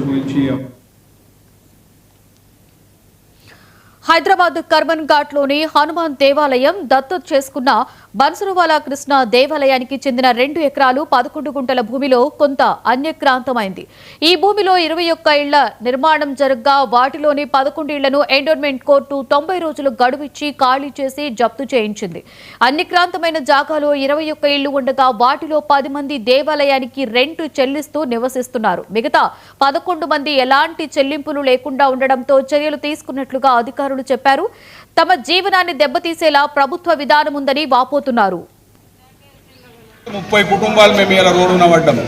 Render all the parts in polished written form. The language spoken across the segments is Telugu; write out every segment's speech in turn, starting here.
గురించి హైదరాబాద్ కర్మన్ ఘాట్ లోని హనుమాన్ దేవాలయం దత్తత చేసుకున్న బన్సరువాలా కృష్ణ దేవాలయానికి చెందిన 2 ఎకరాలు 11 గుంటల భూమిలో కొంత అన్యక్రాంతమైంది. ఈ భూమిలో 21 ఇళ్ల నిర్మాణం జరగ్గా వాటిలోని 11 ఇళ్లను ఎండోర్మెంట్ కోర్టు 90 రోజులు గడువిచ్చి ఖాళీ చేసి జప్తు చేయించింది. అన్యక్రాంతమైన జాగాలో 21 ఇళ్లు ఉండగా వాటిలో 10 మంది దేవాలయానికి రెంట్ చెల్లిస్తూ నివసిస్తున్నారు. మిగతా 11 మంది ఎలాంటి చెల్లింపులు లేకుండా ఉండడంతో చర్యలు తీసుకున్నట్లుగా అధికారులు చెప్పారు. తమ జీవనాన్ని దెబ్బతీసేలా ప్రభుత్వ విధానం ఉందని వాపోతున్నారు. 30 కుటుంబాలు మేము ఇలా రోడ్డున పడ్డాము.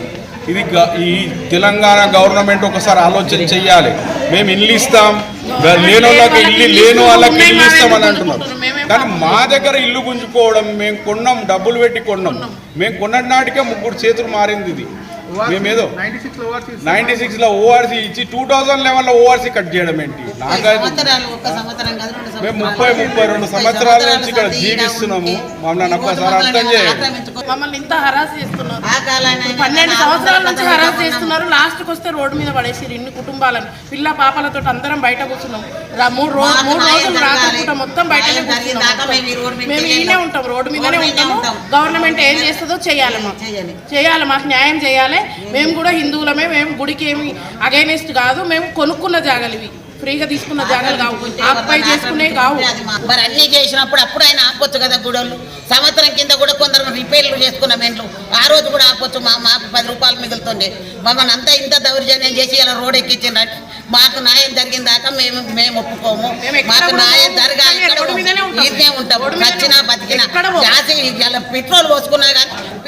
ఇది ఈ తెలంగాణ గవర్నమెంట్ ఒకసారి ఆలోచన చెయ్యాలి. మేము ఇల్లు ఇస్తాం, లేని వాళ్ళకి ఇల్లు, లేని వాళ్ళకి ఇల్లు ఇస్తామని అంటున్నారు. కానీ మా దగ్గర ఇల్లు గుంజుకోవడం, మేము కొన్నాం, డబ్బులు పెట్టి కొన్నాం. మేము కొన్నటి నాటికే 3 చేతులు మారింది. ఇది మేమేదో 96లో ఓఆర్సీ ఇచ్చి 2011లో ఓఆర్సీ కట్ చేయడం ఏంటి? మేము 32 సంవత్సరాల నుంచి ఇక్కడ జీవిస్తున్నాము. మమ్మల్ని ఒక్కసారి అర్థం చేయాలి. మమ్మల్ని ఇంత హరాస్ చేస్తున్నారు. 12 సంవత్సరాల నుంచి హరాస్ చేస్తున్నారు. లాస్ట్కి వస్తే రోడ్డు మీద పడేసారు ఇన్ని కుటుంబాలను. పిల్ల పాపలతో అందరం బయట కూర్చున్నాం. 3 రోజులు రాత్రి పూట మొత్తం బయటనే కూర్చున్నాం. మేము ఈయనే ఉంటాం, రోడ్డు మీదనే ఉంటాము. గవర్నమెంట్ ఏం చేస్తుందో చేయాలి, మాకు న్యాయం చేయాలి. మేము కూడా హిందువులమే, మేము గుడికి ఏమి అగైనెస్ట్ కాదు. మేము కొనుక్కున్న జాగాలు, ఇవి ఫ్రీగా తీసుకున్న జాగాలు కావు, ఆక్యుపై చేసుకునే కావు. మరి అన్ని చేసినప్పుడు అప్పుడు ఆయన ఆపొచ్చు కదా. గుడోళ్ళు సంవత్సరం కింద కూడా కొందరు రిపేర్లు చేసుకున్నాం ఇంట్లో. ఆ రోజు కూడా ఆపొచ్చు. మాకు 10 రూపాయలు మిగులుతుండే. మమ్మల్ని అంతా ఇంత దౌర్జన్యం చేసి ఇలా రోడ్ ఎక్కించిందంటే మాకు న్యాయం జరిగిన దాకా మేము ఒప్పుకోము. మాకు న్యాయం జరగాలి. ఇదే ఉంటాము, నచ్చినా బతికినా. జాతి ఇలా పెట్రోల్ పోసుకున్నా కానీ